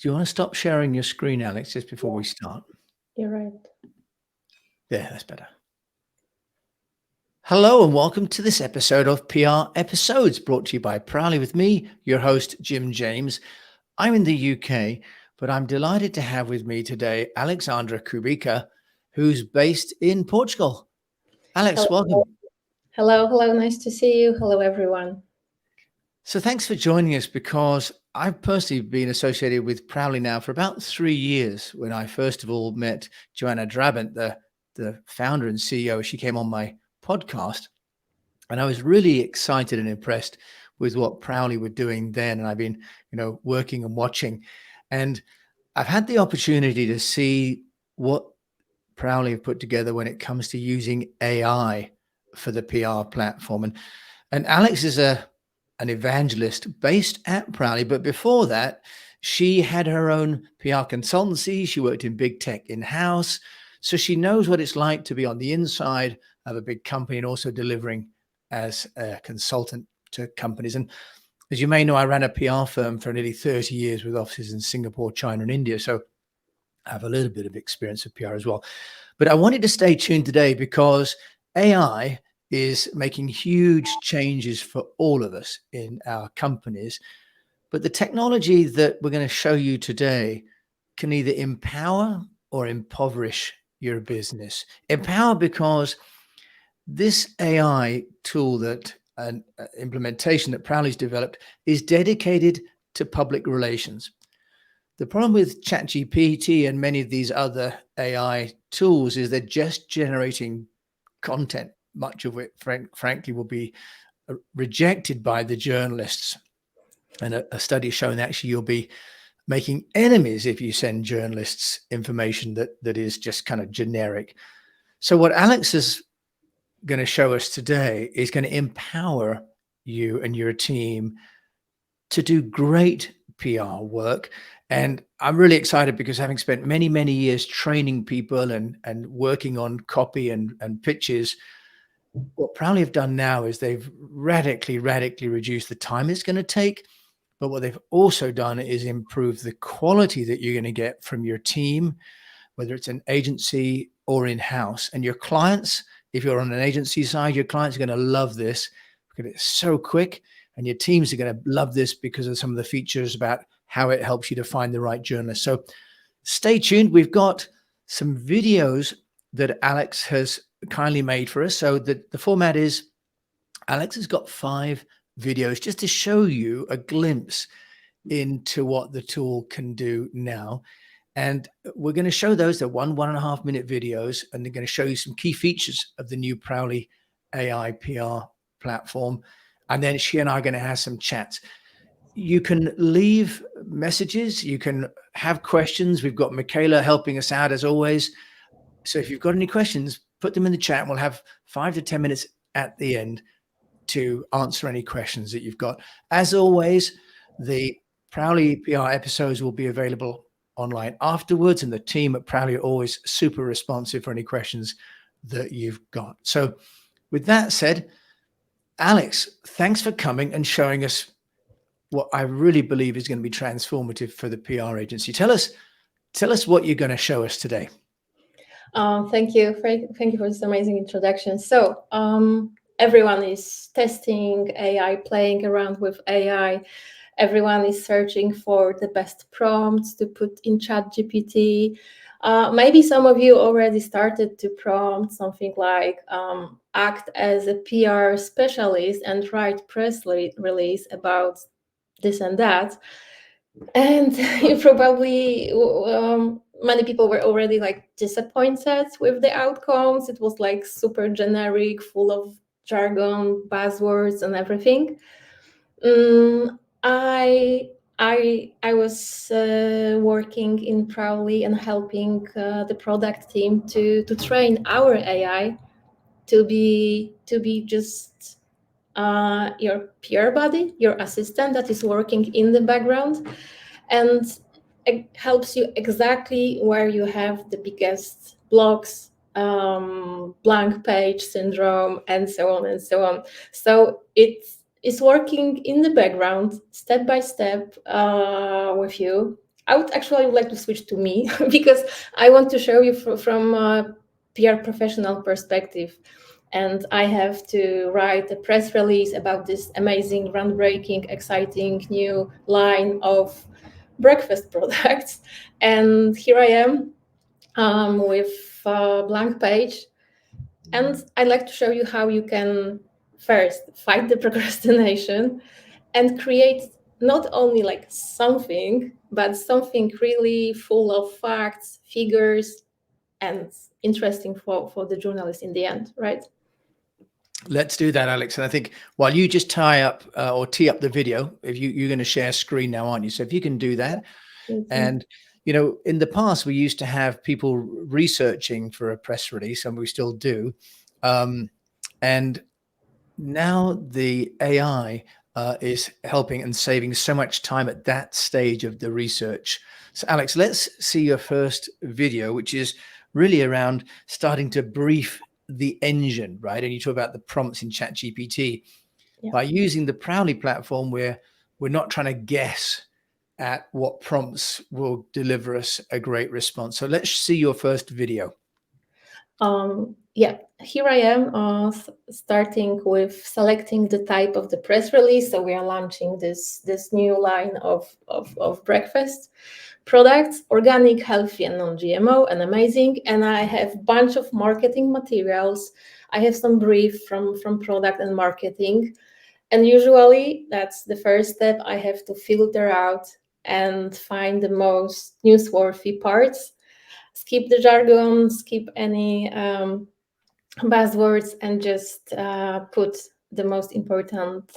Do you want to stop sharing your screen, Alex, just before we start? You're right. Yeah, that's better. Hello and welcome to this episode of PR Episodes, brought to you by Prowly with me, your host, Jim James. I'm in the UK, but I'm delighted to have with me today Alexandra Kubica, who's based in Portugal. Alex, Hello, welcome. hello. Nice to see you. Hello, everyone. So thanks for joining us, because I've personally been associated with Prowly now for about 3 years. When I first of all met Joanna Drabant, the founder and CEO, she came on my podcast, and I was really excited and impressed with what Prowly were doing then. And I've been, working and watching, and I've had the opportunity to see what Prowly have put together when it comes to using AI for the PR platform. And Alex is an evangelist based at Prowly, but before that, she had her own PR consultancy. She worked in big tech in-house, so she knows what it's like to be on the inside of a big company and also delivering as a consultant to companies. And as you may know, I ran a PR firm for nearly 30 years with offices in Singapore, China, and India. So I have a little bit of experience with PR as well. But I wanted to stay tuned today because AI is making huge changes for all of us in our companies. But the technology that we're going to show you today can either empower or impoverish your business. Empower because this AI tool that an implementation that Prowly's developed is dedicated to public relations. The problem with ChatGPT and many of these other AI tools is they're just generating content. Much of it, frankly, will be rejected by the journalists. And a study showing that actually you'll be making enemies if you send journalists information that is just kind of generic. So what Alex is going to show us today is going to empower you and your team to do great PR work. And I'm really excited because, having spent many, many years training people and working on copy and pitches, what Prowly have done now is they've radically reduced the time it's going to take. But what they've also done is improve the quality that you're going to get from your team, whether it's an agency or in-house. And your clients, if you're on an agency side, your clients are going to love this because it's so quick. And your teams are going to love this because of some of the features about how it helps you to find the right journalist. So stay tuned. We've got some videos that Alex has kindly made for us. So the format is Alex has got 5 videos just to show you a glimpse into what the tool can do now. And we're going to show those. They're 1.5 minute videos, and they're going to show you some key features of the new Prowly AI PR platform. And then she and I are going to have some chats. You can leave messages. You can have questions. We've got Michaela helping us out as always. So if you've got any questions, put them in the chat. We'll have 5 to 10 minutes at the end to answer any questions that you've got. As always, the Prowly PR episodes will be available online afterwards, and the team at Prowly are always super responsive for any questions that you've got. So with that said, Alex, thanks for coming and showing us what I really believe is going to be transformative for the PR agency. Tell us what you're going to show us today. Thank you for this amazing introduction. So everyone is testing AI, playing around with AI. Everyone is searching for the best prompts to put in ChatGPT. Maybe some of you already started to prompt something like act as a PR specialist and write press release about this and that. And you probably many people were already like disappointed with the outcomes. It was like super generic, full of jargon, buzzwords, and everything. I was working in Prowly and helping the product team to train our AI to be just your peer buddy, your assistant that is working in the background, and it helps you exactly where you have the biggest blocks, blank page syndrome, and so on and so on. So it's working in the background, step by step, with you. I would actually like to switch to me because I want to show you from a PR professional perspective. And I have to write a press release about this amazing, groundbreaking, exciting new line of breakfast products. And here I am with a blank page. And I'd like to show you how you can first fight the procrastination and create not only like something, but something really full of facts, figures, and interesting for the journalist in the end, right? Let's do that, Alex. And I think while you just tie up or tee up the video, if you're going to share screen now, aren't you? So if you can do that. And, you know, in the past, we used to have people researching for a press release, and we still do. And now the AI is helping and saving so much time at that stage of the research. So Alex, let's see your first video, which is really around starting to brief the engine, right? And you talk about the prompts in ChatGPT. Yeah. By using the Prowly platform, we're not trying to guess at what prompts will deliver us a great response. So let's see your first video. Yeah, here I am starting with selecting the type of the press release. So we are launching this new line of breakfast products, organic, healthy, and non-GMO, and amazing. And I have a bunch of marketing materials. I have some brief from product and marketing. And usually that's the first step. I have to filter out and find the most newsworthy parts, skip the jargon, skip any buzzwords, and just put the most important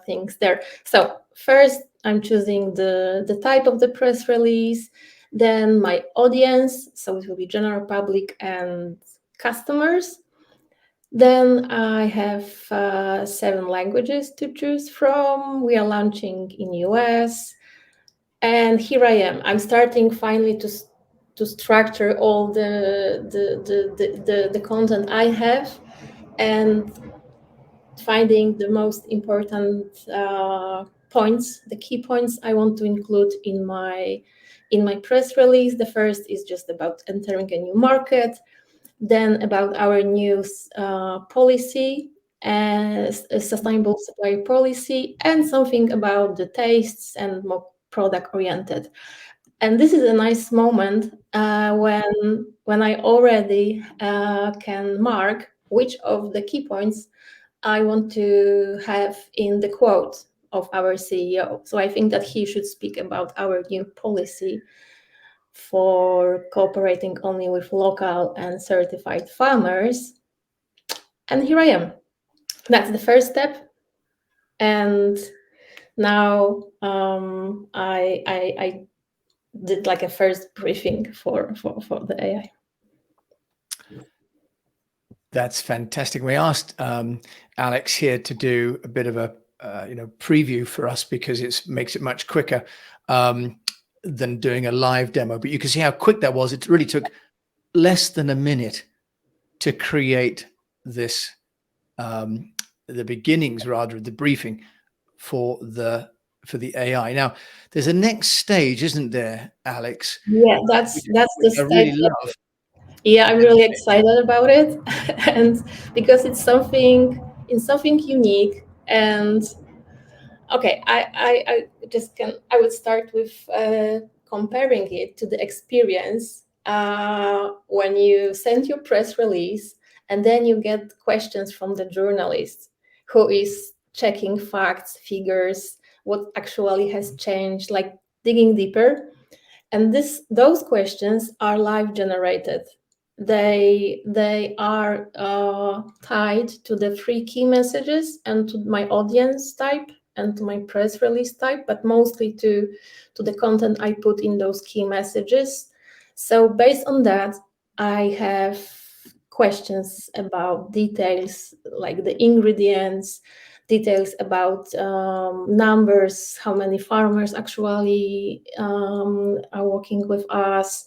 things there. So first, I'm choosing the type of the press release, then my audience, so it will be general public and customers. Then I have 7 languages to choose from. We are launching in US. And here I am. I'm starting finally to structure all the content I have and finding the most important points, the key points I want to include in my press release. The first is just about entering a new market, then about our new policy as a sustainable supply policy, and something about the tastes and more product oriented. And this is a nice moment when I already can mark which of the key points I want to have in the quote of our CEO. So I think that he should speak about our new policy for cooperating only with local and certified farmers. And here I am. That's the first step. And now I did like a first briefing for the AI. That's fantastic. We asked Alex here to do a bit of a preview for us because it makes it much quicker than doing a live demo. But you can see how quick that was. It really took less than a minute to create this, the beginnings rather of the briefing for the AI. Now, there's a next stage, isn't there, Alex? Yeah, that's the stage. I really love. Yeah, I'm really excited about it, and because it's something unique. And okay, I would start with comparing it to the experience when you send your press release and then you get questions from the journalist who is checking facts, figures, what actually has changed, like digging deeper. And those questions are live generated. They are tied to the 3 key messages and to my audience type and to my press release type, but mostly to the content I put in those key messages. So based on that, I have questions about details like the ingredients, details about numbers, how many farmers actually are working with us,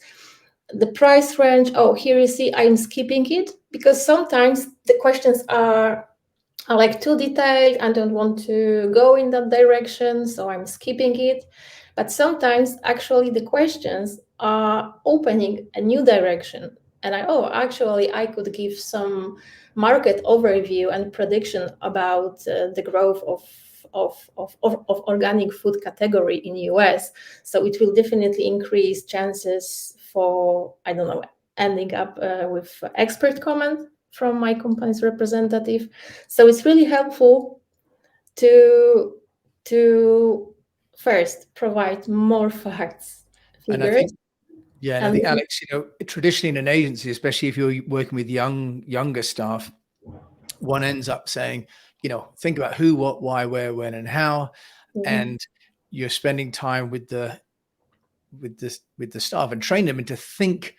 the price range. Oh, here you see I'm skipping it because sometimes the questions are like too detailed. I don't want to go in that direction, so I'm skipping it. But sometimes actually the questions are opening a new direction. And actually I could give some market overview and prediction about the growth of organic food category in US. So it will definitely increase chances for, I don't know, ending up with expert comment from my company's representative. So it's really helpful to first provide more facts, And I figures, think, yeah, and I and think, Alex, traditionally in an agency, especially if you're working with younger staff, one ends up saying, think about who, what, why, where, when, and how, and you're spending time with the staff and train them to think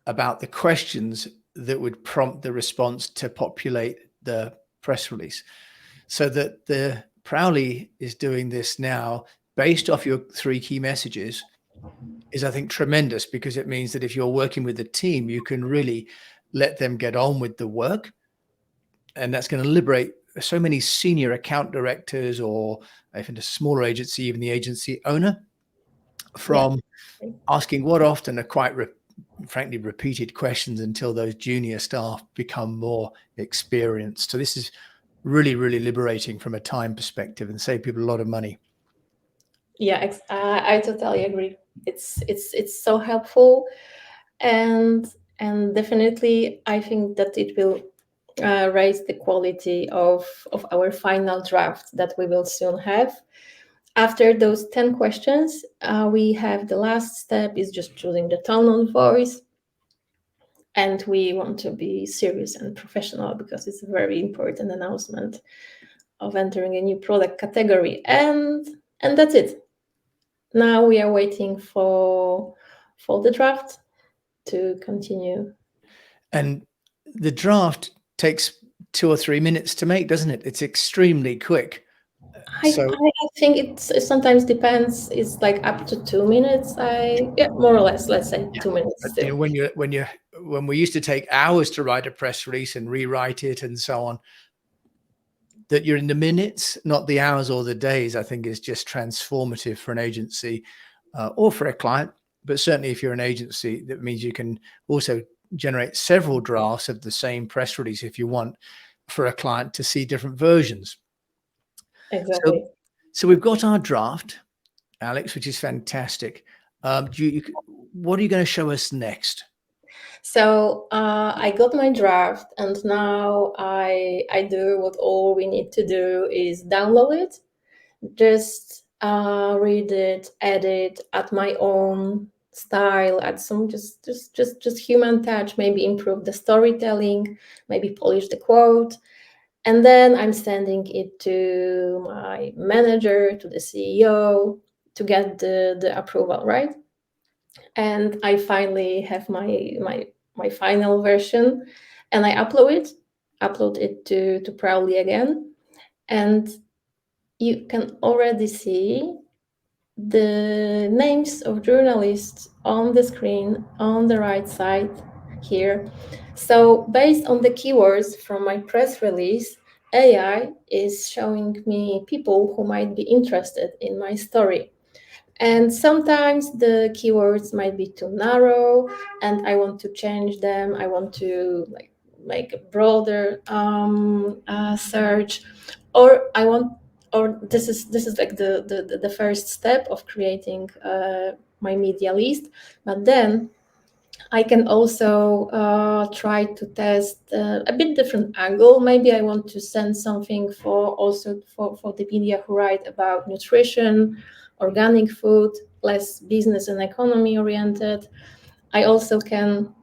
about the questions that would prompt the response to populate the press release. So that the Prowly is doing this now based off your 3 key messages is, I think, tremendous, because it means that if you're working with a team, you can really let them get on with the work. And that's going to liberate so many senior account directors, or if in a smaller agency, even the agency owner, from asking what often are quite frankly repeated questions until those junior staff become more experienced. So this is really, really liberating from a time perspective and save people a lot of money. Yeah, I totally agree. It's so helpful, and definitely I think that it will raise the quality of our final draft that we will soon have. After those 10 questions, we have the last step is just choosing the tone of voice. And we want to be serious and professional because it's a very important announcement of entering a new product category. And that's it. Now we are waiting for the draft to continue. And the draft takes 2 or 3 minutes to make, doesn't it? It's extremely quick. I think it sometimes depends. It's like up to 2 minutes. More or less, let's say 2 minutes. But, Still. when we used to take hours to write a press release and rewrite it and so on, that you're in the minutes, not the hours or the days, I think is just transformative for an agency or for a client. But certainly if you're an agency, that means you can also generate several drafts of the same press release if you want, for a client to see different versions. Exactly. So we've got our draft, Alex, which is fantastic. What are you going to show us next? So I got my draft, and now I do what all we need to do is download it, just read it, edit at my own style, add some just human touch, maybe improve the storytelling, maybe polish the quote, and then I'm sending it to my manager, to the CEO, to get the approval, right? And I finally have my final version, and I upload it to Prowly again, and you can already see the names of journalists on the screen on the right side here. So based on the keywords from my press release, AI is showing me people who might be interested in my story. And sometimes the keywords might be too narrow and I want to change them. I want to make a broader search, or this is like the first step of creating my media list. But then I can also try to test a bit different angle. Maybe I want to send something for the media who write about nutrition, organic food, less business and economy oriented. I also can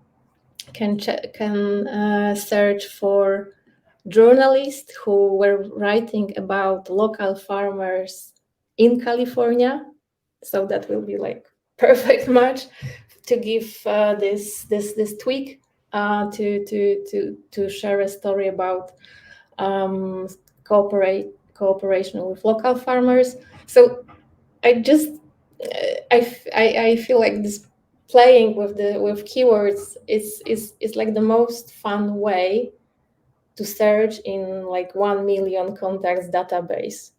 search for journalists who were writing about local farmers in California. So that will be like perfect match to give this tweak to share a story about cooperation with local farmers. So I just I feel like this playing with keywords is like the most fun way to search in like 1 million contacts database.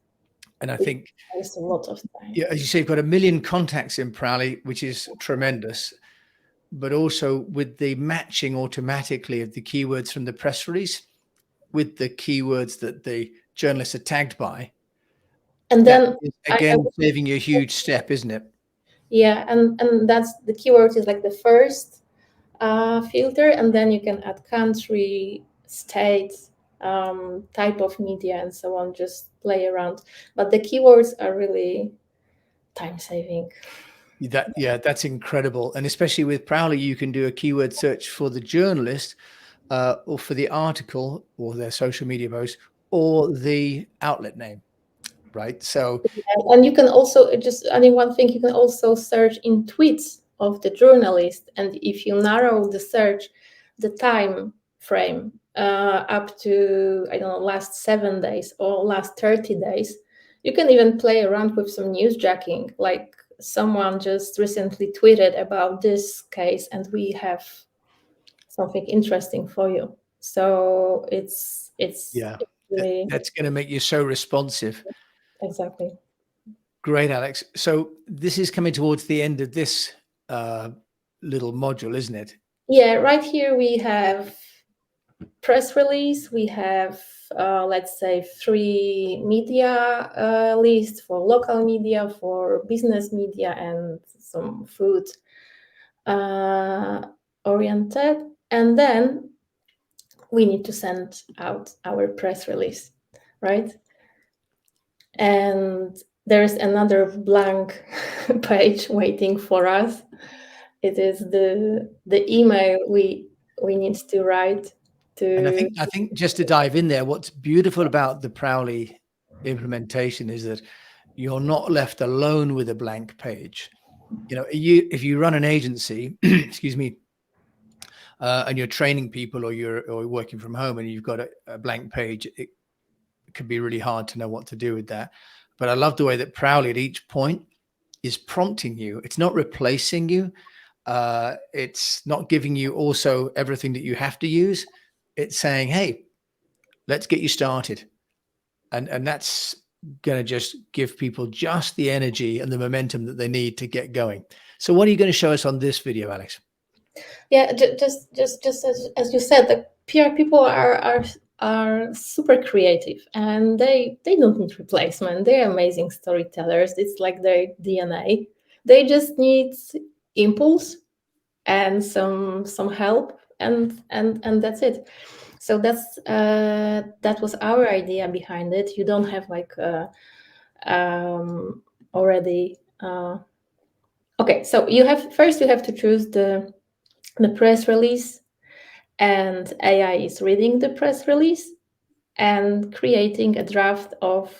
And I It think, takes a lot of time. yeah, as you say, you've got 1 million contacts in Prowly, which is tremendous. But also with the matching automatically of the keywords from the press release with the keywords that the journalists are tagged by, And that then is I again saving you a huge step, isn't it? yeah, and that's the keyword is like the first filter, and then you can add country, state, type of media, and so on. Just play around, but the keywords are really time saving. That's incredible. And especially with Prowly, you can do a keyword search for the journalist, or for the article or their social media post or the outlet name, right? So And you can also just adding one thing, you can also search in tweets of the journalist, and if you narrow the search, the time frame up to, I don't know, last 7 days or last 30 days, you can even play around with some newsjacking, like someone just recently tweeted about this case and we have something interesting for you. So it's yeah, really that's going to make you so responsive. exactly. Great, Alex. So this is coming towards the end of this little module, isn't it? Yeah, right here we have press release. We have, let's say, 3 media lists for local media, for business media, and some food oriented. And then we need to send out our press release, right? And there's another blank page waiting for us. It is the email we need to write And to. I think just to dive in there, what's beautiful about the Prowly implementation is that you're not left alone with a blank page. You know, if you run an agency, excuse me, and you're training people or you're working from home and you've got a blank page, it can be really hard to know what to do with that. But I love the way that Prowly at each point is prompting you. It's not replacing you. It's not giving you also everything that you have to use. It's saying, hey, let's get you started. And that's going to just give people just the energy and the momentum that they need to get going. So what are you going to show us on this video, Alex? Yeah, just as you said, the PR people are super creative, and they don't need replacement. They're amazing storytellers. It's like their DNA. They just need impulse and some help, and that's it. So that was our idea behind it. You don't have like already. Okay, so you have to choose the press release, and AI is reading the press release and creating a draft of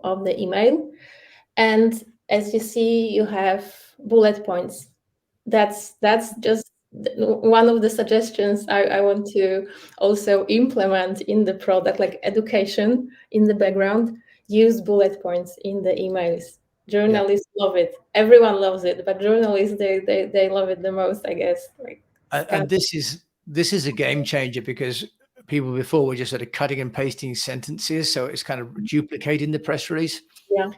the email. And as you see, you have bullet points. That's just one of the suggestions I want to also implement in the product, like education in the background. Use bullet points in the emails. Journalists love it. Everyone loves it, but journalists they love it the most, I guess. Like, And this is a game changer, because people before were just sort of cutting and pasting sentences, so it's kind of duplicating the press release. yeah.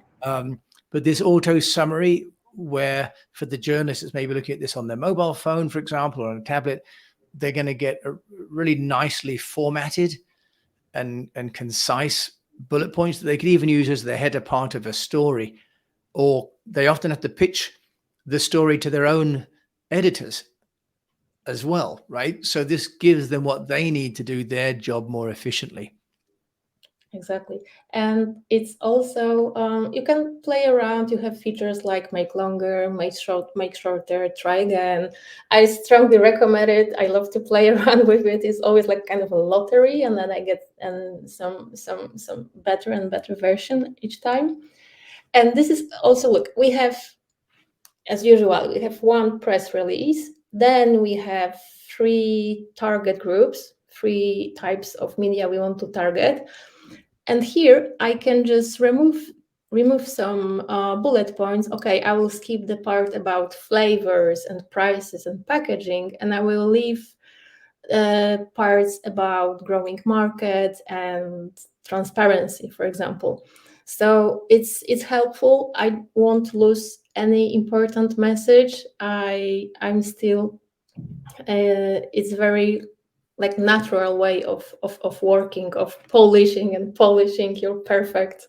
But this auto summary, where for the journalists that's maybe looking at this on their mobile phone, for example, or on a tablet, they're going to get a really nicely formatted and concise bullet points that they could even use as the header part of a story, or they often have to pitch the story to their own editors as well, right? So this gives them what they need to do their job more efficiently. Exactly. And it's also, you can play around. You have features like make longer, make shorter, try again. I strongly recommend it. I love to play around with it. It's always like kind of a lottery, and then I get some better and better version each time. And this is also, look, we have, as usual, we have one press release. Then we have 3 target groups, 3 types of media we want to target. And here I can just remove some bullet points. Okay, I will skip the part about flavors and prices and packaging, and I will leave parts about growing markets and transparency, for example. So it's helpful. I won't lose any important message. I'm still it's very like natural way of working, of polishing and polishing your perfect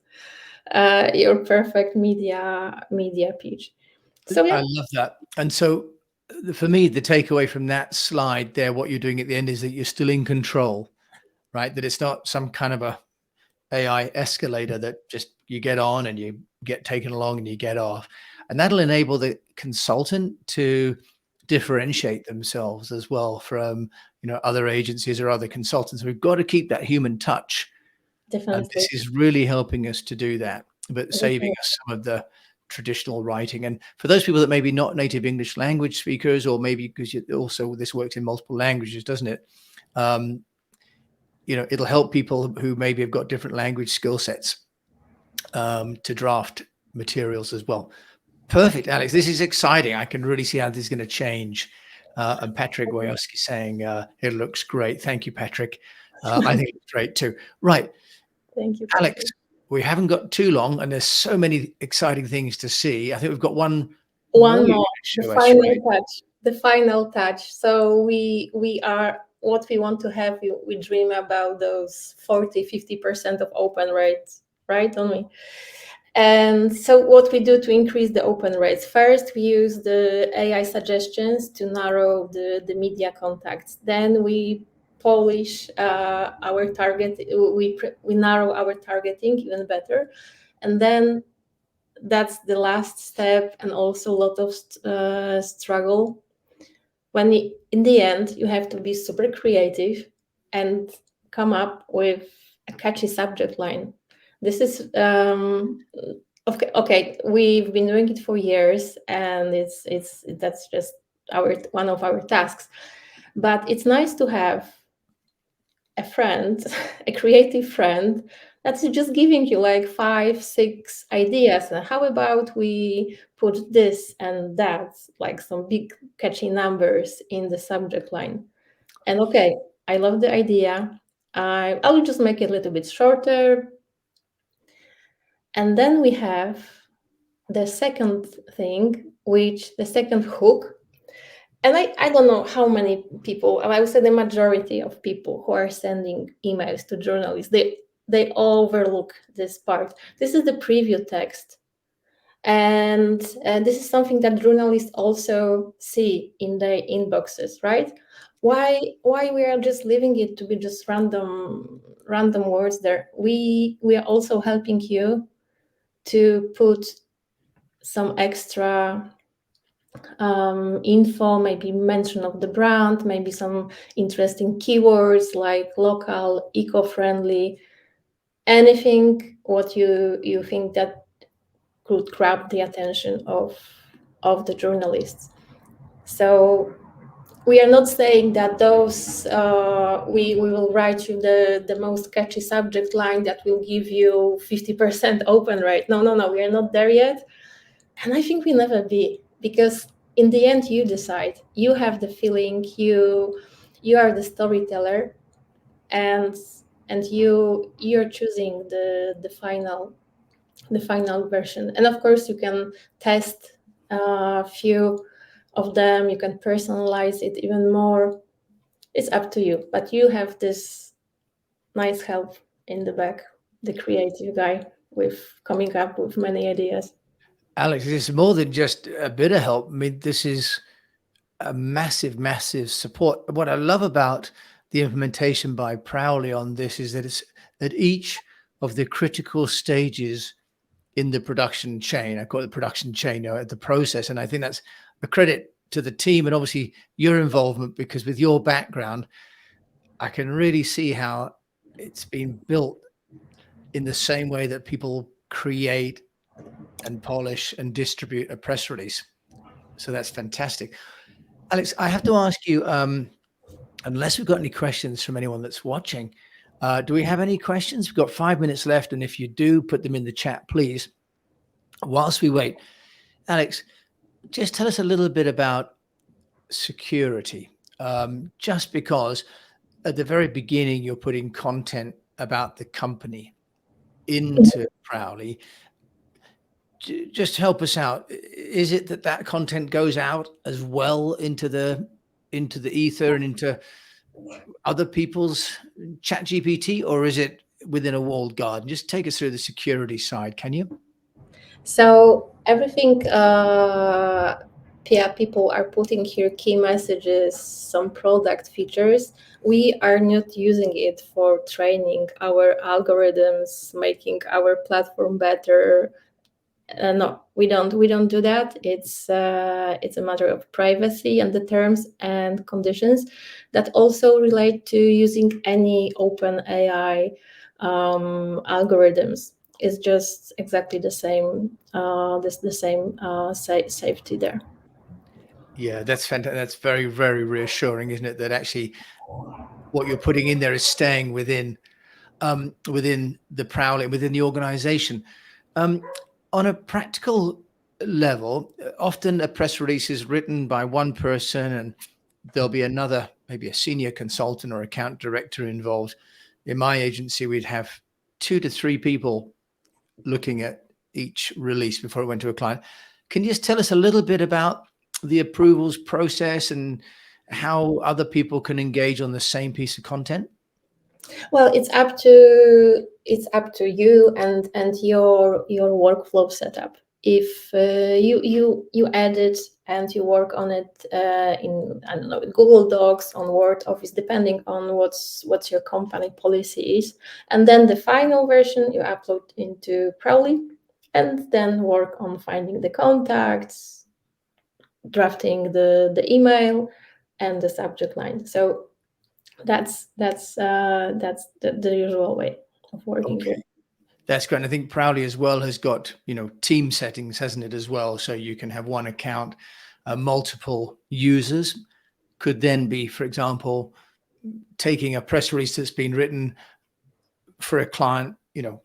media pitch. So yeah, I love that. And so for me, the takeaway from that slide there, what you're doing at the end is that you're still in control, right? That it's not some kind of a AI escalator that just you get on and you get taken along and you get off. And that'll enable the consultant to differentiate themselves as well from, other agencies or other consultants. We've got to keep that human touch. And definitely. this is really helping us to do that, but saving Definitely. us some of the traditional writing. And for those people that maybe not native English language speakers, or maybe because you also, this works in multiple languages, doesn't it? Um, it'll help people who maybe have got different language skill sets to draft materials as well. Perfect, Alex. This is exciting. I can really see how this is going to change. And Patrick Wojowski saying it looks great. Thank you, Patrick. I think it's great too. Right, Thank you, Alex, Patrick. we haven't got too long, and there's so many exciting things to see. I think we've got one more One you're more, going to the show us, final right? touch. The final touch. So we are what we want to have. We dream about those 40-50% of open rates, right? Don't we? And so what we do to increase the open rates, first we use the AI suggestions to narrow the media contacts. Then we polish our target, we narrow our targeting even better. And then that's the last step, and also a lot of struggle. When in the end, you have to be super creative and come up with a catchy subject line. This is okay. Okay, we've been doing it for years, and that's just one of our tasks. But it's nice to have a friend, a creative friend, that's just giving you like 5, 6 ideas. And how about we put this and that, like some big catchy numbers in the subject line? And okay, I love the idea. I'll just make it a little bit shorter. And then we have the second thing, which the second hook. And I don't know how many people, I would say the majority of people who are sending emails to journalists, they overlook this part. This is the preview text. And this is something that journalists also see in their inboxes, right? Why we are just leaving it to be just random words there? We are also helping you to put some extra info, maybe mention of the brand, maybe some interesting keywords like local, eco-friendly, anything what you think that could grab the attention of the journalists. So we are not saying that those we will write you the most catchy subject line that will give you 50% open rate. No, we are not there yet. And I think we'll never be, because in the end you decide. You have the feeling, you are the storyteller, and you're choosing the final version. And of course you can test a few of them, you can personalize it even more. It's up to you, but you have this nice help in the back, the creative guy, with coming up with many ideas. Alex, this is more than just a bit of help. I mean, this is a massive, massive support. What I love about the implementation by Prowly on this is that it's at each of the critical stages in the production chain. I call it the production chain, the process. And I think that's a credit to the team and obviously your involvement, because with your background, I can really see how it's been built in the same way that people create and polish and distribute a press release. So that's fantastic. Alex, I have to ask you, unless we've got any questions from anyone that's watching, do we have any questions? We've got 5 minutes left. And if you do, put them in the chat, please. Whilst we wait, Alex, just tell us a little bit about security. Just because at the very beginning, you're putting content about the company. into Prowly. Just help us out. Is it that content goes out as well into the ether and into other people's chat GPT, or is it within a walled garden? Just take us through the security side, can you? So everything, people are putting here key messages, some product features. We are not using it for training our algorithms, making our platform better. No, we don't do that. It's a matter of privacy and the terms and conditions that also relate to using any open AI algorithms. It's just exactly the same safety there. Yeah, that's fantastic. That's very, very reassuring, isn't it? That actually what you're putting in there is staying within the Prowly, within the organization. On a practical level, often a press release is written by one person and there'll be another, maybe a senior consultant or account director involved. In my agency, we'd have 2 to 3 people looking at each release before it went to a client. Can you just tell us a little bit about the approvals process and how other people can engage on the same piece of content? Well, it's up to you and your workflow setup. If you edit and you work on it in, I don't know, Google Docs, on Word, Office, depending on what's your company policy is, and then the final version you upload into Prowly, and then work on finding the contacts, drafting the email, and the subject line. So that's the usual way of working. Okay. That's great. And I think Prowly as well has got, team settings, hasn't it, as well? So you can have one account, multiple users could then be, for example, taking a press release that's been written for a client,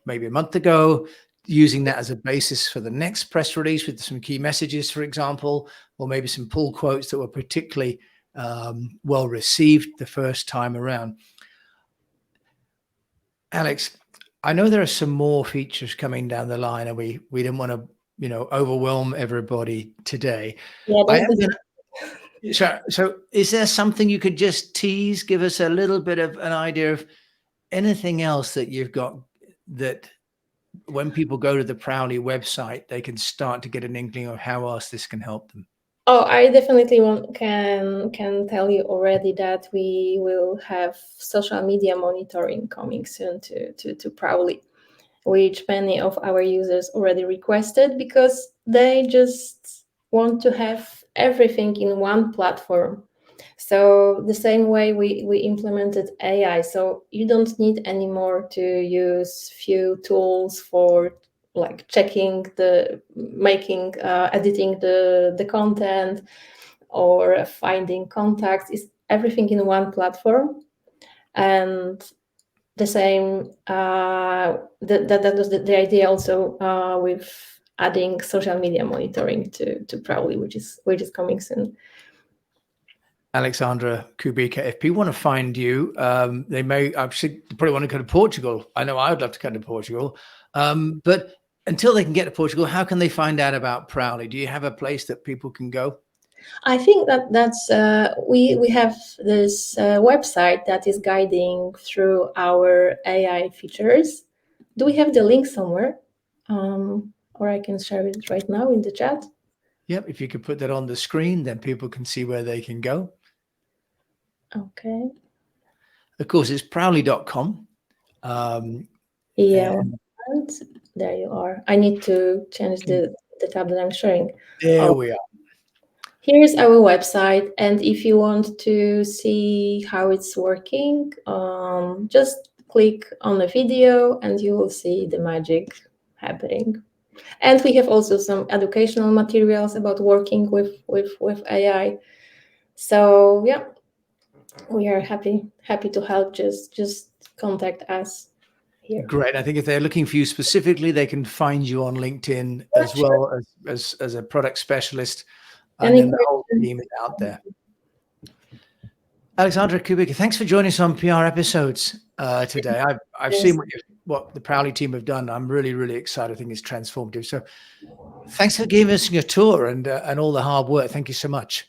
maybe a month ago, using that as a basis for the next press release with some key messages, for example, or maybe some pull quotes that were particularly well received the first time around. Alex, I know there are some more features coming down the line, and we didn't want to, overwhelm everybody today. Yeah, I am gonna, so is there something you could just tease, give us a little bit of an idea of anything else that you've got that when people go to the Prowly website, they can start to get an inkling of how else this can help them? Oh, I definitely can tell you already that we will have social media monitoring coming soon to Prowly, which many of our users already requested because they just want to have everything in one platform. So the same way we implemented AI, so you don't need anymore to use few tools for like checking editing the content or finding contacts. Is everything in one platform. And the same that was the idea also with adding social media monitoring to Prowly, which is coming soon. Alexandra Kubica, if people want to find you, they probably want to go to Portugal. I know I would love to come to Portugal. But until they can get to Portugal, how can they find out about Prowly? Do you have a place that people can go? I think that's we have this website that is guiding through our AI features. Do we have the link somewhere? Or I can share it right now in the chat. Yep, if you could put that on the screen, then people can see where they can go. Okay. Of course, it's prowly.com. Yeah, and there you are. I need to change the tab that I'm sharing. There we are. Here's our website, and if you want to see how it's working, just click on the video and you will see the magic happening. And we have also some educational materials about working with AI. So yeah, we are happy to help. Just contact us here. Great. I think if they're looking for you specifically, they can find you on LinkedIn as well as a product specialist. And then the whole team is out there. Alexandra Kubica, thanks for joining us on PR episodes today. I've seen what what the Prowly team have done, I'm really, really excited. I think it's transformative. So thanks for giving us your tour and all the hard work. Thank you so much.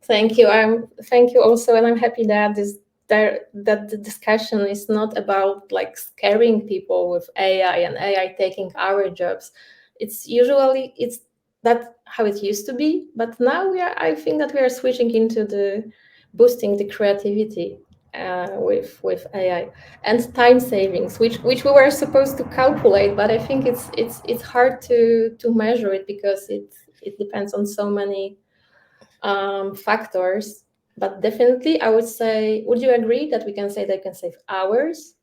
Thank you. Thank you also, and I'm happy that that the discussion is not about like scaring people with AI and AI taking our jobs. It's that how it used to be, but now I think that we are switching into the boosting the creativity with AI and time savings, which we were supposed to calculate, but I think it's hard to measure it because it depends on so many factors. But definitely, I would say, would you agree that we can say they can save hours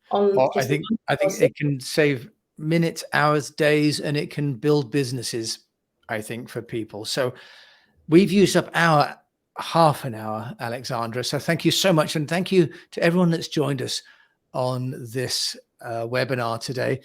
on Well, just one I think process? it can save minutes, hours, days, and it can build businesses, I think, for people. So we've used up our half an hour, Alexandra. So thank you so much. And thank you to everyone that's joined us on this webinar today.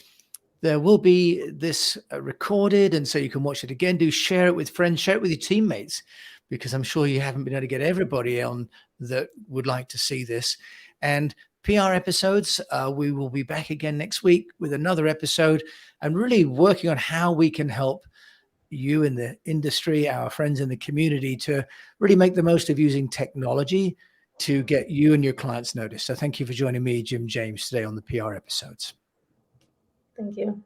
There will be this recorded, and so you can watch it again. Do share it with friends, share it with your teammates, because I'm sure you haven't been able to get everybody on that would like to see this. And PR episodes, we will be back again next week with another episode and really working on how we can help you in the industry, our friends in the community, to really make the most of using technology to get you and your clients noticed. So thank you for joining me, Jim James, today on the PR episodes. Thank you.